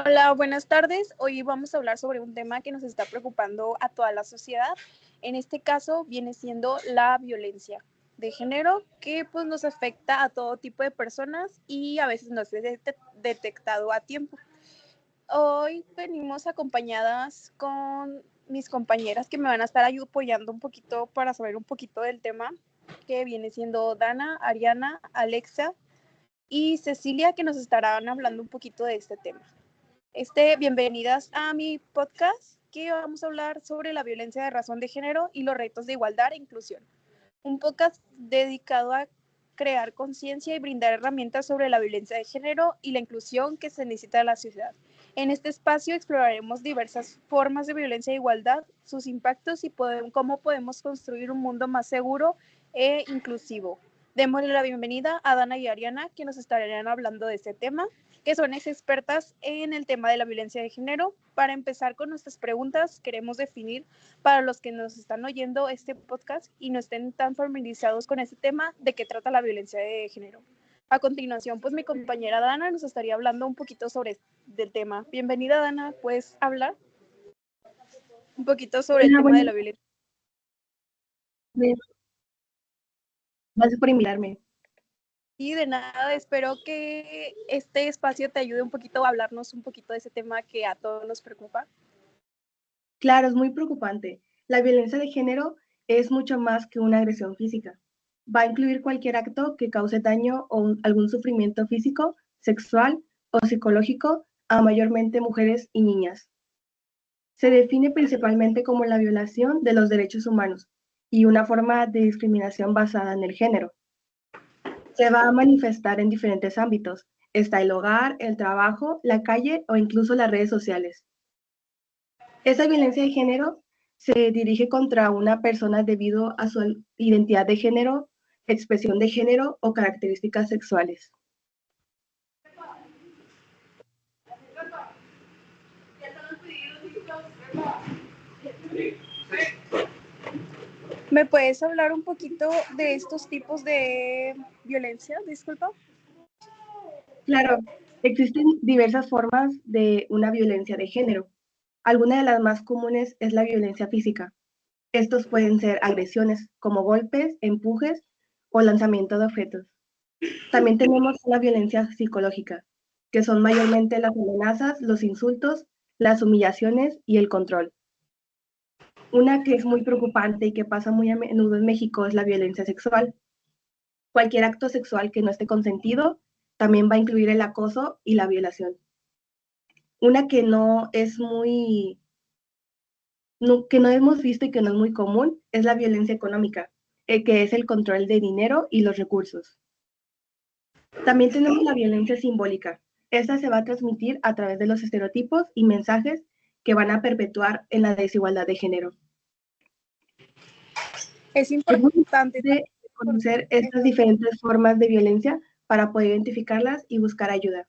Hola, buenas tardes. Hoy vamos a hablar sobre un tema que nos está preocupando a toda la sociedad. En este caso viene siendo la violencia de género, que pues nos afecta a todo tipo de personas y a veces no es detectado a tiempo. Hoy venimos acompañadas con mis compañeras que me van a estar apoyando un poquito para saber un poquito del tema, que viene siendo Dana, Ariana, Alexa y Cecilia, que nos estarán hablando un poquito de este tema. Bienvenidas a mi podcast, que vamos a hablar sobre la violencia de razón de género y los retos de igualdad e inclusión. Un podcast dedicado a crear conciencia y brindar herramientas sobre la violencia de género y la inclusión que se necesita de la sociedad. En este espacio exploraremos diversas formas de violencia e igualdad, sus impactos y cómo podemos construir un mundo más seguro e inclusivo. Démosle la bienvenida a Dana y Ariana, que nos estarán hablando de este tema, que son expertas en el tema de la violencia de género. Para empezar con nuestras preguntas, queremos definir, para los que nos están oyendo este podcast y no estén tan familiarizados con este tema, de qué trata la violencia de género. A continuación, pues mi compañera Dana nos estaría hablando un poquito del tema. Bienvenida, Dana, ¿puedes hablar un poquito sobre el tema de la violencia? Gracias por invitarme. Y de nada, espero que este espacio te ayude un poquito a hablarnos un poquito de ese tema que a todos nos preocupa. Claro, es muy preocupante. La violencia de género es mucho más que una agresión física. Va a incluir cualquier acto que cause daño o algún sufrimiento físico, sexual o psicológico a mayormente mujeres y niñas. Se define principalmente como la violación de los derechos humanos y una forma de discriminación basada en el género. Se va a manifestar en diferentes ámbitos. Está el hogar, el trabajo, la calle o incluso las redes sociales. Esa violencia de género se dirige contra una persona debido a su identidad de género, expresión de género o características sexuales. ¿Me puedes hablar un poquito de estos tipos de violencia? Disculpa. Claro, existen diversas formas de una violencia de género. Alguna de las más comunes es la violencia física. Estos pueden ser agresiones como golpes, empujes o lanzamiento de objetos. También tenemos la violencia psicológica, que son mayormente las amenazas, los insultos, las humillaciones y el control. Una que es muy preocupante y que pasa muy a menudo en México es la violencia sexual. Cualquier acto sexual que no esté consentido también va a incluir el acoso y la violación. Una que no es muy, que no hemos visto y que no es muy común es la violencia económica, que es el control de dinero y los recursos. También tenemos la violencia simbólica. Esta se va a transmitir a través de los estereotipos y mensajes que van a perpetuar en la desigualdad de género. Es importante conocer estas diferentes formas de violencia para poder identificarlas y buscar ayuda.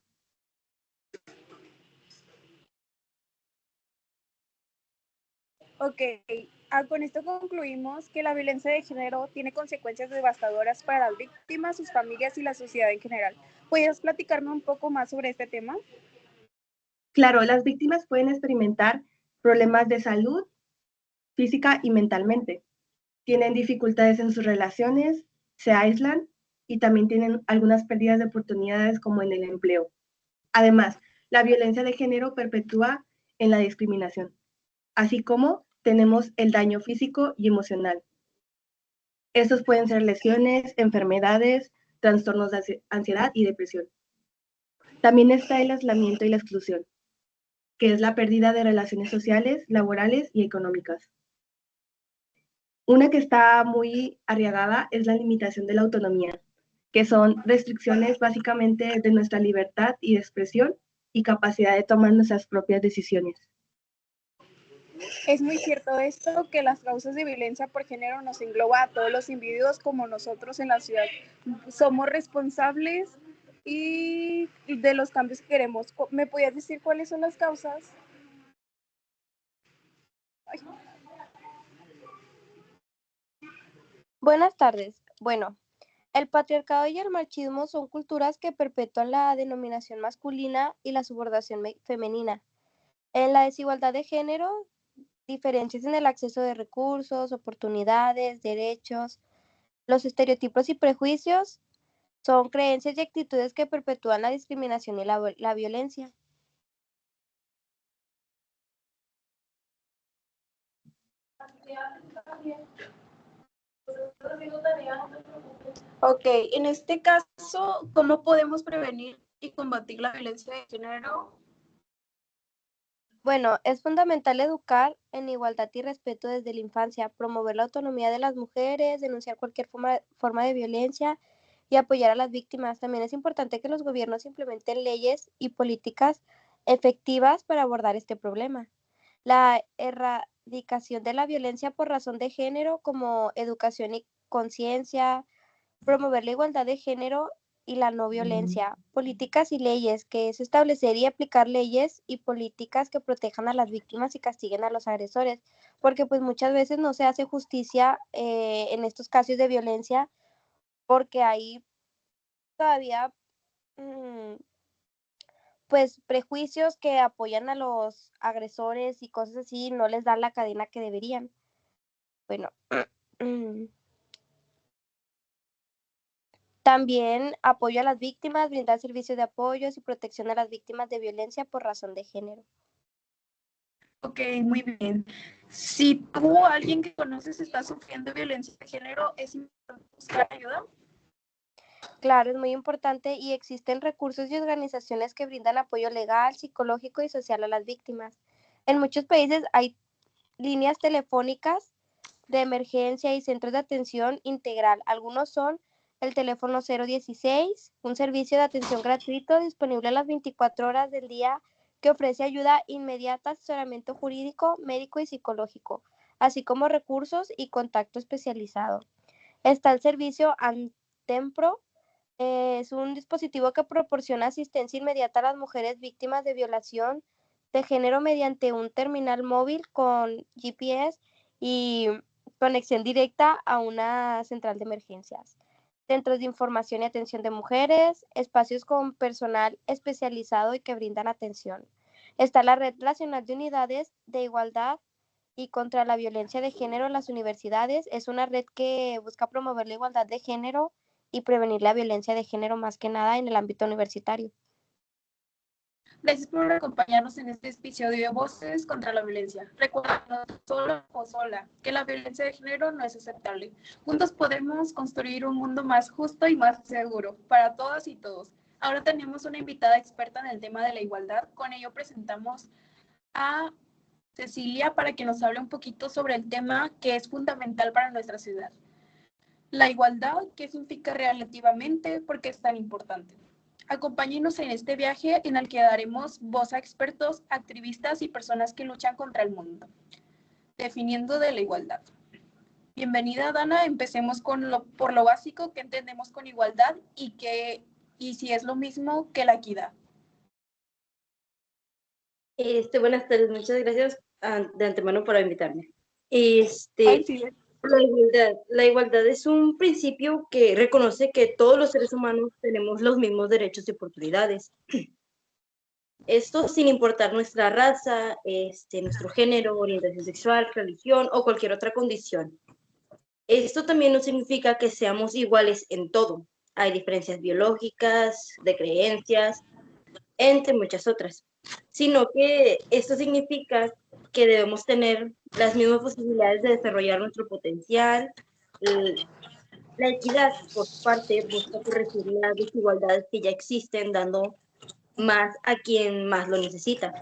Ok, con esto concluimos que la violencia de género tiene consecuencias devastadoras para las víctimas, sus familias y la sociedad en general. ¿Puedes platicarme un poco más sobre este tema? Claro, las víctimas pueden experimentar problemas de salud física y mentalmente. Tienen dificultades en sus relaciones, se aíslan y también tienen algunas pérdidas de oportunidades como en el empleo. Además, la violencia de género perpetúa en la discriminación, así como tenemos el daño físico y emocional. Estos pueden ser lesiones, enfermedades, trastornos de ansiedad y depresión. También está el aislamiento y la exclusión, que es la pérdida de relaciones sociales, laborales y económicas. Una que está muy arriesgada es la limitación de la autonomía, que son restricciones básicamente de nuestra libertad y de expresión y capacidad de tomar nuestras propias decisiones. Es muy cierto esto, que las causas de violencia por género nos engloba a todos los individuos como nosotros en la ciudad. Somos responsables y de los cambios que queremos. ¿Me podías decir cuáles son las causas? Ay. Buenas tardes. Bueno, El patriarcado y el machismo son culturas que perpetúan la denominación masculina y la subordinación femenina. En la desigualdad de género, diferencias en el acceso de recursos, oportunidades, derechos, los estereotipos y prejuicios son creencias y actitudes que perpetúan la discriminación y la violencia. Ok, en este caso, ¿cómo podemos prevenir y combatir la violencia de género? Bueno, es fundamental educar en igualdad y respeto desde la infancia, promover la autonomía de las mujeres, denunciar cualquier forma de violencia y apoyar a las víctimas. También es importante que los gobiernos implementen leyes y políticas efectivas para abordar este problema. La erradicación de la violencia por razón de género, como educación y conciencia, promover la igualdad de género y la no violencia, políticas y leyes, que es establecer y aplicar leyes y políticas que protejan a las víctimas y castiguen a los agresores, porque pues muchas veces no se hace justicia en estos casos de violencia porque hay todavía pues prejuicios que apoyan a los agresores y cosas así, no les dan la cadena que deberían. Bueno, también apoyo a las víctimas, brindar servicios de apoyos y protección a las víctimas de violencia por razón de género. Ok, muy bien. Si tú o alguien que conoces está sufriendo violencia de género, ¿es importante buscar ayuda? Claro, es muy importante y existen recursos y organizaciones que brindan apoyo legal, psicológico y social a las víctimas. En muchos países hay líneas telefónicas de emergencia y centros de atención integral. Algunos son el teléfono 016, un servicio de atención gratuito disponible a las 24 horas del día que ofrece ayuda inmediata, asesoramiento jurídico, médico y psicológico, así como recursos y contacto especializado. Está el servicio Antempro, es un dispositivo que proporciona asistencia inmediata a las mujeres víctimas de violación de género mediante un terminal móvil con GPS y conexión directa a una central de emergencias. Centros de información y atención de mujeres, espacios con personal especializado y que brindan atención. Está la Red Nacional de Unidades de Igualdad y contra la Violencia de Género en las universidades. Es una red que busca promover la igualdad de género y prevenir la violencia de género más que nada en el ámbito universitario. Gracias por acompañarnos en este episodio de Voces contra la Violencia. Recuerda, sola o sola, que la violencia de género no es aceptable. Juntos podemos construir un mundo más justo y más seguro para todas y todos. Ahora tenemos una invitada experta en el tema de la igualdad. Con ello presentamos a Cecilia para que nos hable un poquito sobre el tema que es fundamental para nuestra ciudad. La igualdad, ¿qué significa relativamente? ¿Por qué es tan importante? Acompáñenos en este viaje en el que daremos voz a expertos, activistas y personas que luchan contra el mundo, definiendo de la igualdad. Bienvenida, Dana. Empecemos por lo básico que entendemos con igualdad y si es lo mismo que la equidad. Buenas tardes, muchas gracias de antemano por invitarme. Ay, sí. La igualdad es un principio que reconoce que todos los seres humanos tenemos los mismos derechos y oportunidades. Esto sin importar nuestra raza, nuestro género, orientación sexual, religión o cualquier otra condición. Esto también no significa que seamos iguales en todo. Hay diferencias biológicas, de creencias, entre muchas otras, sino que esto significa que debemos tener las mismas posibilidades de desarrollar nuestro potencial. La equidad, por su parte, busca corregir las desigualdades que ya existen, dando más a quien más lo necesita.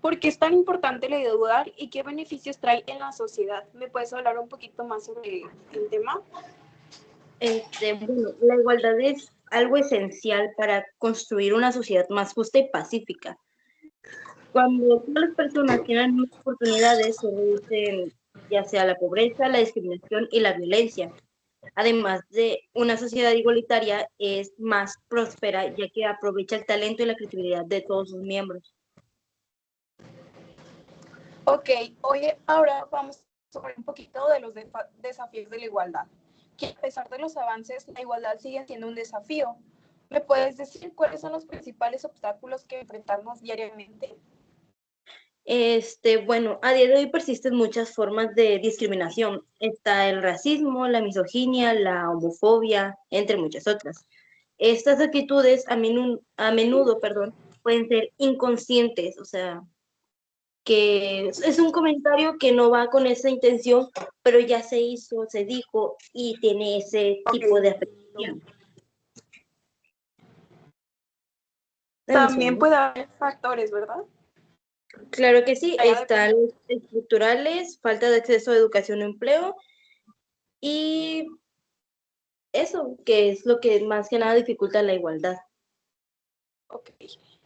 ¿Por qué es tan importante la igualdad y qué beneficios trae en la sociedad? ¿Me puedes hablar un poquito más sobre el tema? Bueno, la igualdad es algo esencial para construir una sociedad más justa y pacífica. Cuando todas las personas tienen más oportunidades, se reducen ya sea la pobreza, la discriminación y la violencia. Además de una sociedad igualitaria, es más próspera ya que aprovecha el talento y la creatividad de todos sus miembros. Ok, hoy ahora vamos sobre un poquito de los desafíos de la igualdad, que a pesar de los avances, la igualdad sigue siendo un desafío. ¿Me puedes decir cuáles son los principales obstáculos que enfrentamos diariamente? Bueno, a día de hoy persisten muchas formas de discriminación. Está el racismo, la misoginia, la homofobia, entre muchas otras. Estas actitudes a menudo, perdón, pueden ser inconscientes, o sea, que es un comentario que no va con esa intención, pero ya se hizo, se dijo y tiene ese tipo de afectación. También puede haber factores, ¿verdad? Claro que sí, están estructurales, falta de acceso a educación o empleo y eso, que es lo que más que nada dificulta la igualdad. Ok.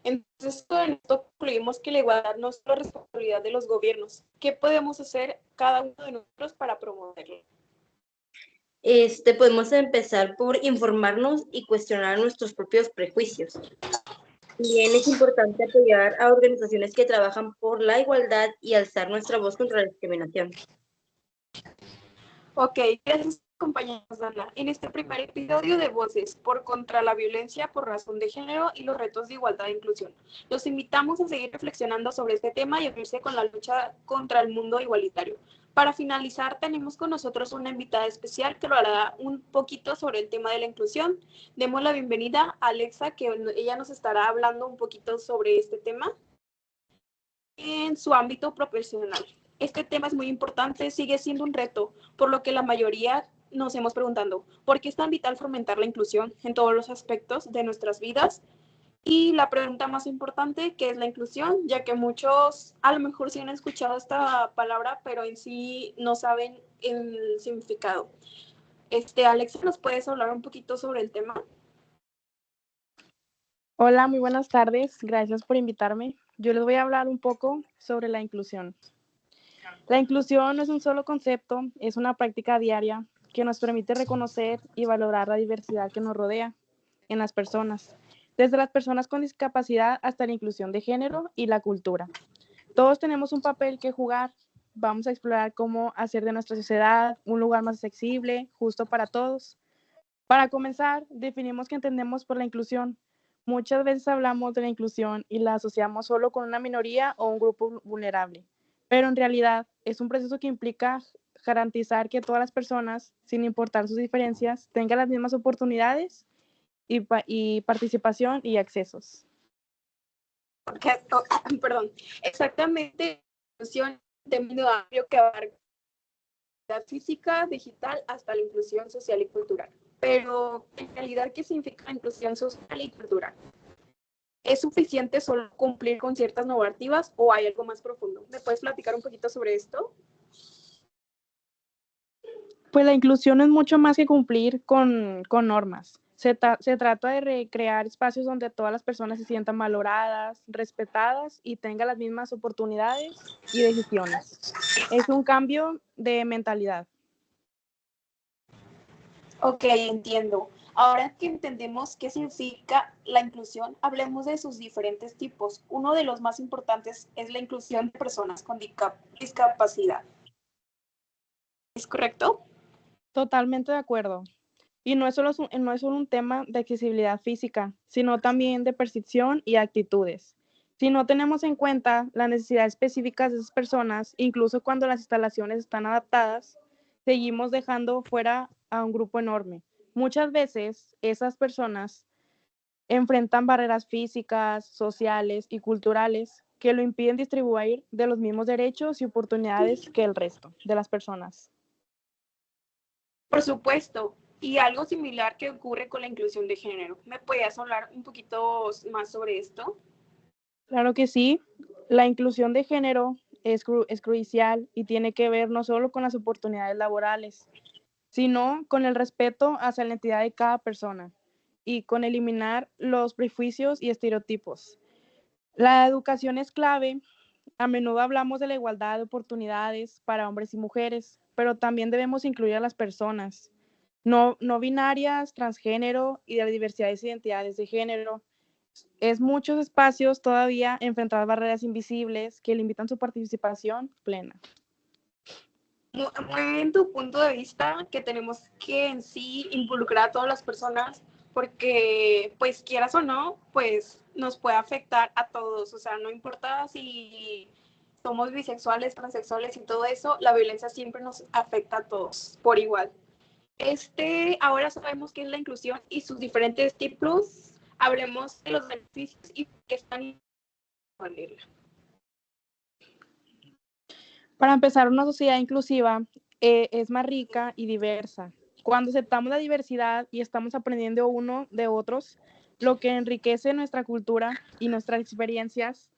Entonces, con esto concluimos que la igualdad no es la responsabilidad de los gobiernos. ¿Qué podemos hacer cada uno de nosotros para promoverlo? Podemos empezar por informarnos y cuestionar nuestros propios prejuicios. También es importante apoyar a organizaciones que trabajan por la igualdad y alzar nuestra voz contra la discriminación. Ok, gracias compañeros Dana. En este primer episodio de Voces por contra la violencia por razón de género y los retos de igualdad e inclusión, los invitamos a seguir reflexionando sobre este tema y unirse con la lucha contra el mundo igualitario. Para finalizar, tenemos con nosotros una invitada especial que lo hará un poquito sobre el tema de la inclusión. Demos la bienvenida a Alexa, que ella nos estará hablando un poquito sobre este tema en su ámbito profesional. Este tema es muy importante, sigue siendo un reto, por lo que la mayoría nos hemos preguntado, ¿por qué es tan vital fomentar la inclusión en todos los aspectos de nuestras vidas? Y la pregunta más importante, ¿qué es la inclusión? Ya que muchos a lo mejor sí han escuchado esta palabra, pero en sí no saben el significado. Alexa, ¿nos puedes hablar un poquito sobre el tema? Hola, muy buenas tardes. Gracias por invitarme. Yo les voy a hablar un poco sobre la inclusión. La inclusión no es un solo concepto, es una práctica diaria que nos permite reconocer y valorar la diversidad que nos rodea en las personas, desde las personas con discapacidad hasta la inclusión de género y la cultura. Todos tenemos un papel que jugar. Vamos a explorar cómo hacer de nuestra sociedad un lugar más accesible, justo para todos. Para comenzar, definimos qué entendemos por la inclusión. Muchas veces hablamos de la inclusión y la asociamos solo con una minoría o un grupo vulnerable, pero en realidad es un proceso que implica garantizar que todas las personas, sin importar sus diferencias, tengan las mismas oportunidades y participación y accesos. Perdón, exactamente, inclusión término amplio que abarca la física, digital, hasta la inclusión social y cultural. Pero en realidad, ¿qué significa la inclusión social y cultural? ¿Es suficiente solo cumplir con ciertas normativas o hay algo más profundo? ¿Me puedes platicar un poquito sobre esto? Pues la inclusión es mucho más que cumplir con normas. Se trata de recrear espacios donde todas las personas se sientan valoradas, respetadas y tengan las mismas oportunidades y decisiones. Es un cambio de mentalidad. Ok, entiendo. Ahora que entendemos qué significa la inclusión, hablemos de sus diferentes tipos. Uno de los más importantes es la inclusión de personas con discapacidad. ¿Es correcto? Totalmente de acuerdo. Y no es solo un tema de accesibilidad física, sino también de percepción y actitudes. Si no tenemos en cuenta las necesidades específicas de esas personas, incluso cuando las instalaciones están adaptadas, seguimos dejando fuera a un grupo enorme. Muchas veces esas personas enfrentan barreras físicas, sociales y culturales que lo impiden distribuir de los mismos derechos y oportunidades que el resto de las personas. Por supuesto. Y algo similar que ocurre con la inclusión de género. ¿Me podías hablar un poquito más sobre esto? Claro que sí. La inclusión de género es crucial y tiene que ver no solo con las oportunidades laborales, sino con el respeto hacia la identidad de cada persona y con eliminar los prejuicios y estereotipos. La educación es clave. A menudo hablamos de la igualdad de oportunidades para hombres y mujeres, pero también debemos incluir a las personas no binarias, transgénero y de diversidades e identidades de género. Es muchos espacios todavía enfrentar barreras invisibles que limitan su participación plena. Muy bien tu punto de vista, que tenemos que en sí involucrar a todas las personas, porque pues quieras o no, pues nos puede afectar a todos, o sea, no importa si somos bisexuales, transexuales y todo eso, la violencia siempre nos afecta a todos por igual. Ahora sabemos qué es la inclusión y sus diferentes tipos, hablemos de los beneficios y qué están disponibles. Para empezar, una sociedad inclusiva es más rica y diversa. Cuando aceptamos la diversidad y estamos aprendiendo uno de otros, lo que enriquece nuestra cultura y nuestras experiencias,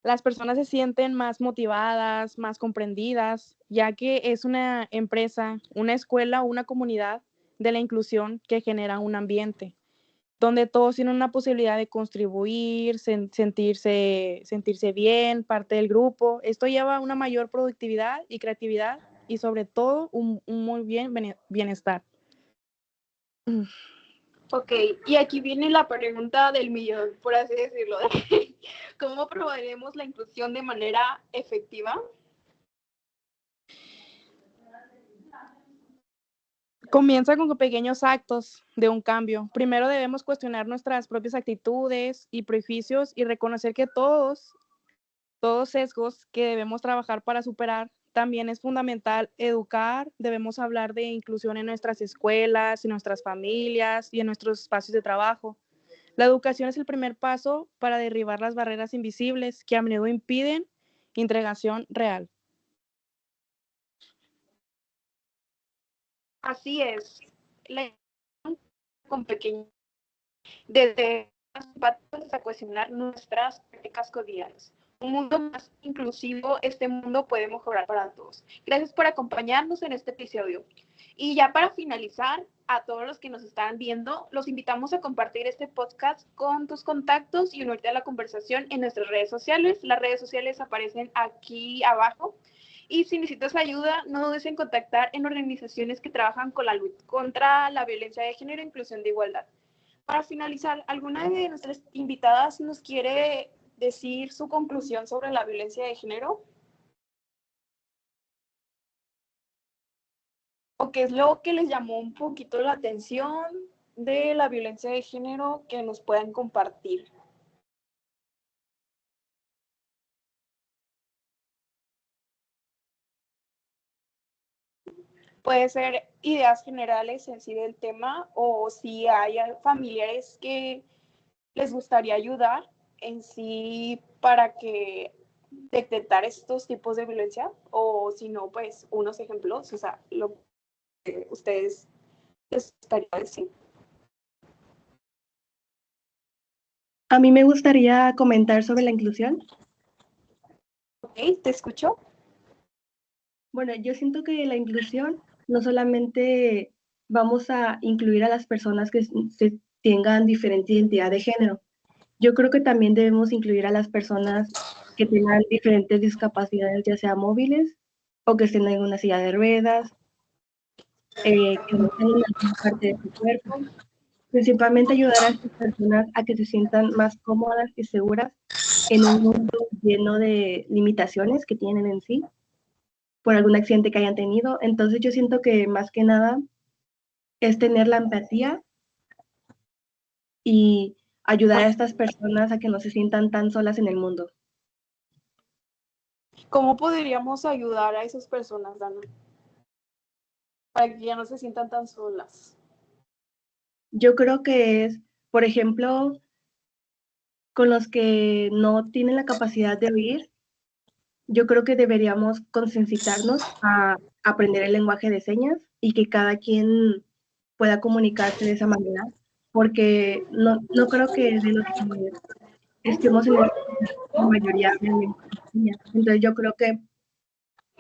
las personas se sienten más motivadas, más comprendidas, ya que es una empresa, una escuela o una comunidad de la inclusión que genera un ambiente donde todos tienen una posibilidad de contribuir, sentirse bien, parte del grupo. Esto lleva a una mayor productividad y creatividad y sobre todo un muy bien bienestar. Ok, y aquí viene la pregunta del millón, por así decirlo. ¿Cómo probaremos la inclusión de manera efectiva? Comienza con pequeños actos de un cambio. Primero debemos cuestionar nuestras propias actitudes y prejuicios y reconocer que todos sesgos que debemos trabajar para superar. También es fundamental educar, debemos hablar de inclusión en nuestras escuelas, en nuestras familias y en nuestros espacios de trabajo. La educación es el primer paso para derribar las barreras invisibles que a menudo impiden integración real. Así es. La con pequeños, desde los impactos hasta cuestionar nuestras prácticas cotidianas. Un mundo más inclusivo, este mundo puede mejorar para todos. Gracias por acompañarnos en este episodio. Y ya para finalizar, a todos los que nos están viendo, los invitamos a compartir este podcast con tus contactos y unirte a la conversación en nuestras redes sociales. Las redes sociales aparecen aquí abajo. Y si necesitas ayuda, no dudes en contactar en organizaciones que trabajan con la lucha contra la violencia de género e inclusión de igualdad. Para finalizar, ¿alguna de nuestras invitadas nos quiere decir su conclusión sobre la violencia de género? ¿O qué es lo que les llamó un poquito la atención de la violencia de género que nos puedan compartir? Puede ser ideas generales en sí del tema, o si hay familiares que les gustaría ayudar en sí para que detectar estos tipos de violencia, o si no, pues unos ejemplos, o sea, lo que ustedes les gustaría decir. A mí me gustaría comentar sobre la inclusión. Ok, te escucho. Bueno, yo siento que la inclusión no solamente vamos a incluir a las personas que tengan diferente identidad de género. Yo creo que también debemos incluir a las personas que tengan diferentes discapacidades, ya sea móviles o que estén en una silla de ruedas, que no tengan alguna parte de su cuerpo. Principalmente ayudar a estas personas a que se sientan más cómodas y seguras en un mundo lleno de limitaciones que tienen en sí por algún accidente que hayan tenido. Entonces yo siento que más que nada es tener la empatía y ayudar a estas personas a que no se sientan tan solas en el mundo. ¿Cómo podríamos ayudar a esas personas, Dana, para que ya no se sientan tan solas? Yo creo que es, por ejemplo, con los que no tienen la capacidad de oír, yo creo que deberíamos concientizarnos a aprender el lenguaje de señas y que cada quien pueda comunicarse de esa manera, porque no creo que de los que estemos en la mayoría hablen lenguaje de señas. Entonces yo creo que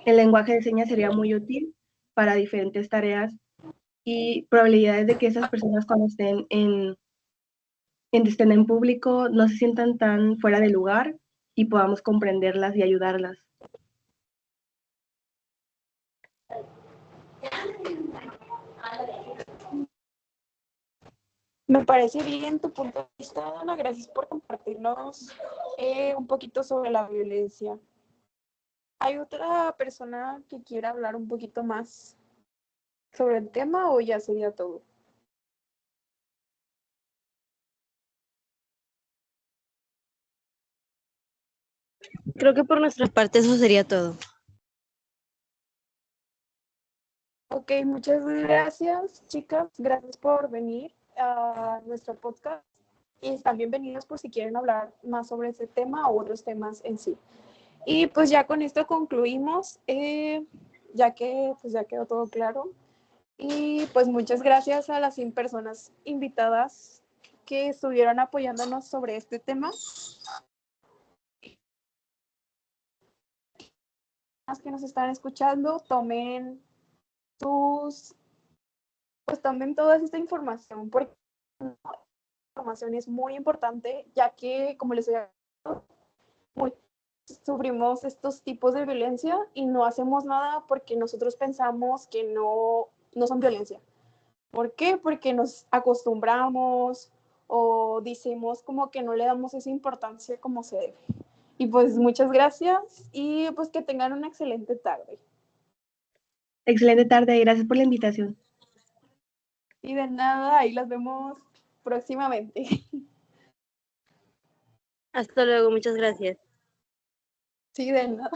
el lenguaje de señas sería muy útil para diferentes tareas y probabilidades de que esas personas cuando estén en público no se sientan tan fuera de lugar y podamos comprenderlas y ayudarlas. Me parece bien tu punto de vista, Dana. Gracias por compartirnos un poquito sobre la violencia. ¿Hay otra persona que quiera hablar un poquito más sobre el tema o ya sería todo? Creo que por nuestra parte eso sería todo. Ok, muchas gracias, chicas. Gracias por venir a nuestro podcast. Y están bienvenidos por si quieren hablar más sobre ese tema o otros temas en sí. Y pues ya con esto concluimos, ya que pues ya quedó todo claro. Y pues muchas gracias a las 100 personas invitadas que estuvieron apoyándonos sobre este tema. Las que nos están escuchando, tomen toda esta información, porque la información es muy importante, ya que, como les decía, sufrimos estos tipos de violencia y no hacemos nada porque nosotros pensamos que no son violencia. ¿Por qué? Porque nos acostumbramos o decimos como que no le damos esa importancia como se debe. Y pues muchas gracias y pues que tengan una excelente tarde. Excelente tarde y gracias por la invitación. Y de nada, ahí las vemos próximamente. Hasta luego, muchas gracias. Sí, de nada.